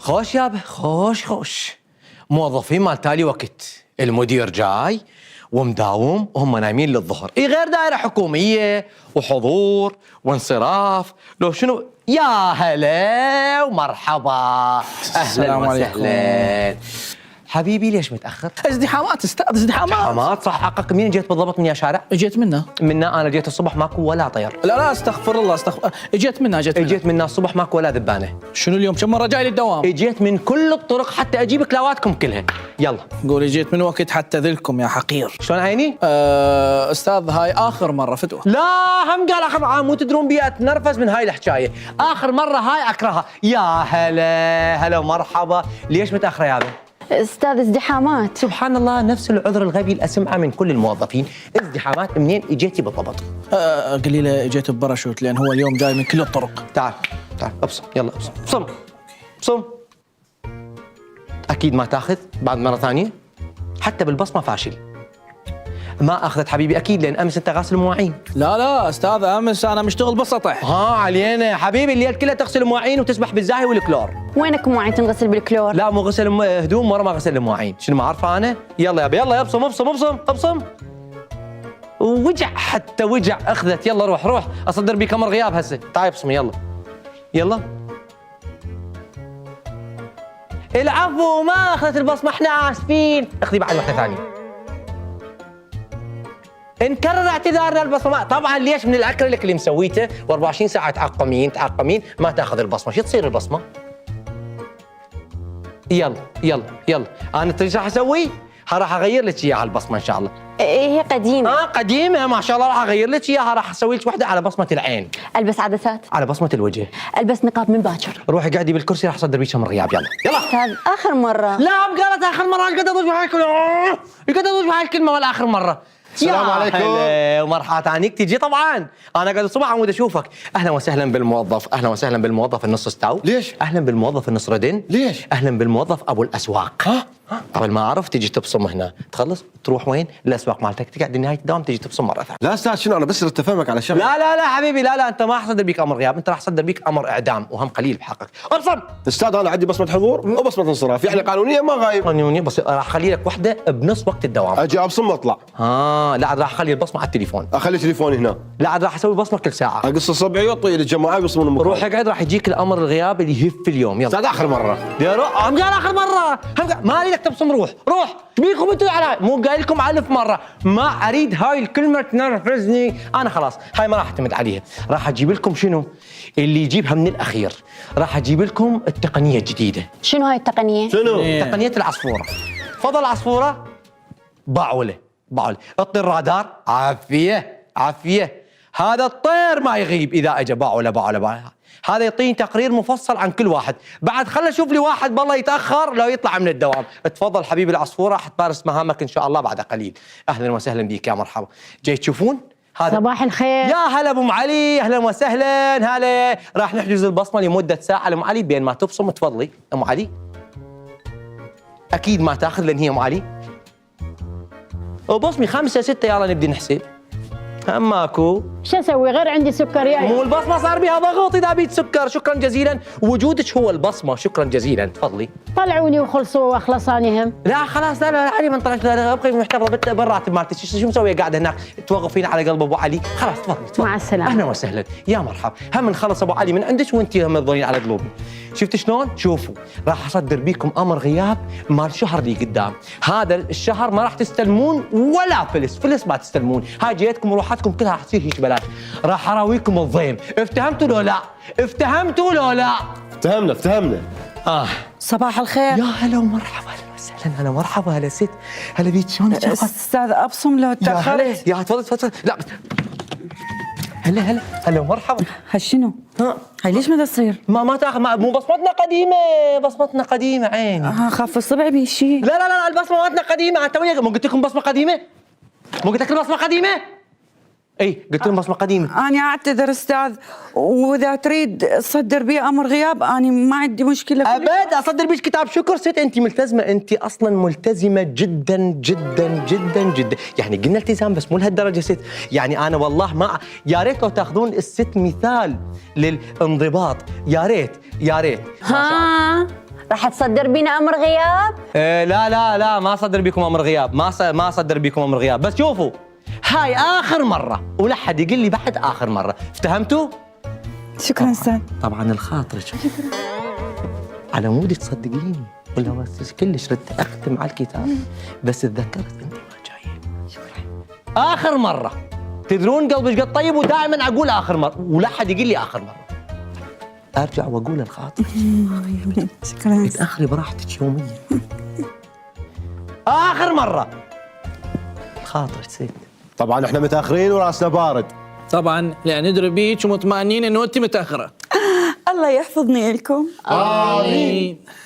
خوش يابا، خوش. موظفين مال تالي وقت، المدير جاي ومداوم وهم نايمين للظهر، غير دائرة حكومية وحضور وانصراف. لو شنو يا هلا ومرحبا، اهلا وسهلا. حبيبي ليش متأخر؟ ازدحامات استاذ، ازدحامات. صح حقك. مين جيت بالضبط من يا شارع؟ اجيت منا انا جيت الصبح ماكو ولا طير. لا استغفر الله اجيت منا اجيت منا الصبح ماكو ولا ذبانه. شنو اليوم كم مره جاي للدوام؟ اجيت من كل الطرق حتى اجيب كلاواتكم كلها. يلا قول اجيت من وقت حتى ذلكم يا حقير. شلون عيني؟ استاذ هاي اخر مره فتوى. لا هم قال اخر مرة، مو تدرون بي اتنرفز من هاي الحكايه. اخر مره هاي اكرهها. يا هلا ومرحبا. ليش متاخره يابا؟ استاذ ازدحامات. سبحان الله، نفس العذر الغبي اللي اسمعه من كل الموظفين. ازدحامات. منين اجيتي بالضبط؟ قليله اجيت بباراشوت لان هو اليوم جاي من كل الطرق. تعال ابصم. يلا ابصم. اكيد ما تاخذ بعد مره ثانيه. حتى بالبصمه فاشل. ما اخذت حبيبي اكيد، لان امس انت غاسل مواعين. لا استاذ، امس انا مشتغل بالسطح. علينا يا حبيبي، الليل كله تغسل مواعين وتسبح بالزاهي والكلور. وينك مواعين تنغسل بالكلور؟ لا مو غسل هدوم، ورا ما غسل المواعين. شنو ما عارفه انا؟ يلا يابا يلا، ابصم. وجع حتى وجع اخذت. يلا روح اصدر بيك امر غياب هسه. تعال ابصم. يلا العفو، ما اخذت البصمه، احنا اسفين. اخذي بعد واحده ثانيه. نكرر اعتذارنا. البصمه طبعا ليش؟ من الاكريليك اللي مسويته و24 ساعه تعقمين ما تاخذ البصمه. شو تصير البصمه؟ يلا انا ايش راح اسوي؟ راح اغير لك اياها البصمه ان شاء الله. هي قديمه. قديمه ما شاء الله. راح اغير لك اياها، راح اسوي لك واحده على بصمه العين. البس عدسات. على بصمه الوجه. البس نقاب من باكر. روحي قعدي بالكرسي، راح اصدر بيك امر غياب. يلا استاذ اخر مره. لا قالت اخر مره. ايش قد ادوش بهاي الكلمه ولا اخر مره. السلام عليكم. ومرحبا ثانيك تجي. طبعا انا قاعد الصبح عمود اشوفك. اهلا وسهلا بالموظف النص استاو. ليش؟ اهلا بالموظف النص ردن. ليش؟ اهلا بالموظف ابو الاسواق. قبل ما اعرف تجي تبصم هنا، تخلص تروح وين؟ الاسواق مالتك، تقعد نهايه الدوام تجي تبصم مره ثانيه. لا استاذ شنو، انا بس ردت افهمك على شغله. لا حبيبي، لا انت ما راح اصدر بيك امر غياب، انت راح اصدر بيك امر اعدام، وهم قليل بحقك. ابصم. استاذ انا عندي بصمه حضور وبصمه انصراف، يعني قانونيه ما غايب. قانونيه، بس راح اخلي لك واحده بنص وقت الدوام. اجي ابصم واطلع. لا عاد راح اخلي البصمه على التليفون. اخلي تليفوني هنا. لا عاد راح اسوي بصمه كل ساعه. اقص اصبعي واطي الجماعه يبصمون المكان. روح اقعد، راح يجيك الامر الغياب اللي يهف في اليوم. يلا استاذ اخر مره. هم قال اخر مره. ما اريدك تبصم. روح بيكم انتوا على مو قايل لكم 1000 مره. ما اريد هاي الكلمه تنرفزني. انا خلاص هاي ما راح اعتمد عليها. راح اجيب لكم شنو اللي يجيبها من الاخير. راح اجيب لكم التقنيه الجديده. شنو هاي التقنيه؟ تقنيه العصفوره. تفضل عصفوره. باعوله اعطي الرادار. عافيه. هذا الطير ما يغيب اذا اجى. باعوله. هذا يعطيني تقرير مفصل عن كل واحد. بعد خلنا اشوف لي واحد بالله يتاخر لو يطلع من الدوام. تفضل حبيبي العصفوره، حتمارس مهامك ان شاء الله بعد قليل. اهلا وسهلا بك، يا مرحبا. جاي تشوفون هذا؟ صباح الخير. يا هلا ابو ام علي، اهلا وسهلا. هلا راح نحجز البصمه لمده ساعه لام علي. بين ما تبصم تفضلي ام علي. اكيد ما تاخذ لان هي ام علي. وبصمي 5 6 يلا نبدي نحسب. ماكو. شو اسوي غير عندي سكريات؟ مو البصمه صار بها ضغط اذا بيت سكر. شكرا جزيلا، وجودك هو البصمه. شكرا جزيلا، تفضلي. طلعوني وخلصوا واخلصاني هم. لا خلاص، لا عادي، ما طلعت. ابقي محتفظه بالراتب مالتك. شو مسويه قاعده هناك توقفين على قلب ابو علي؟ خلاص تفضلي. مع السلامه. اهلا وسهلا، يا مرحبا. هم نخلص ابو علي من عندك وانت هم تظلين على قلوبي. شفت شلون؟ شوفوا راح اصدر بيكم امر غياب مال شهر اللي قدام. هذا الشهر ما راح تستلمون ولا فلس ما تستلمون. هاي جيتكم وروحاتكم كلها راح تصير هيك بلاش. راح اراويكم الضيم. افتهمتوا لو لا؟ افتهمنا. صباح الخير. يا هلا ومرحبا. اهلا وسهلا. هلا مرحبا. هلا ست. هلا بيك. شلونك؟ استاذ ابصم لو تاخرت. يا تفضل. لا هلا ومرحبا. هالشنو؟ هاي ليش ما تصير؟ ما تاخذ. مو بصمتنا قديمه عيني. خاف الصبع بيشي. لا البصمه مالتنا قديمه. توني مو قلت لكم بصمه قديمه؟ مو قلت لك البصمه قديمه؟ اي قلت لهم بصمه قديمه. انا اعتذر استاذ، واذا تريد تصدر بي امر غياب انا ما عندي مشكله. ابد اصدر بيك كتاب شكر. ست انت ملتزمه، انت اصلا ملتزمه جدا. يعني قلنا التزام بس مو لهالدرجه ست. يعني انا والله ما يا ريت لو تاخذون الست مثال للانضباط. يا ريت. راح تصدر بينا امر غياب؟ لا لا لا، ما صدر بيكم امر غياب، ما صدر بيكم امر غياب، بس شوفوا هاي اخر مره ولا حد يقول لي بعد اخر مره، افتهمتوا؟ شكرا استاذ. طبعا الخاطر على مودي تصدقيني ولا بس كلش ردت اختم على الكتاب، بس تذكرت انت ما جايه. اخر مره، تدرون قلبي ايش قد طيب، ودائما اقول اخر مره ولا حد يقول لي اخر مره. ارجع واقول الخاطر. شكرا. تاخري براحتك يوميا. اخر مره. الخاطر سيد. طبعا احنا متاخرين وراسنا بارد. طبعا لان ندري بيك ومطمئنين انه انت متاخره. الله يحفظني لكم. امين.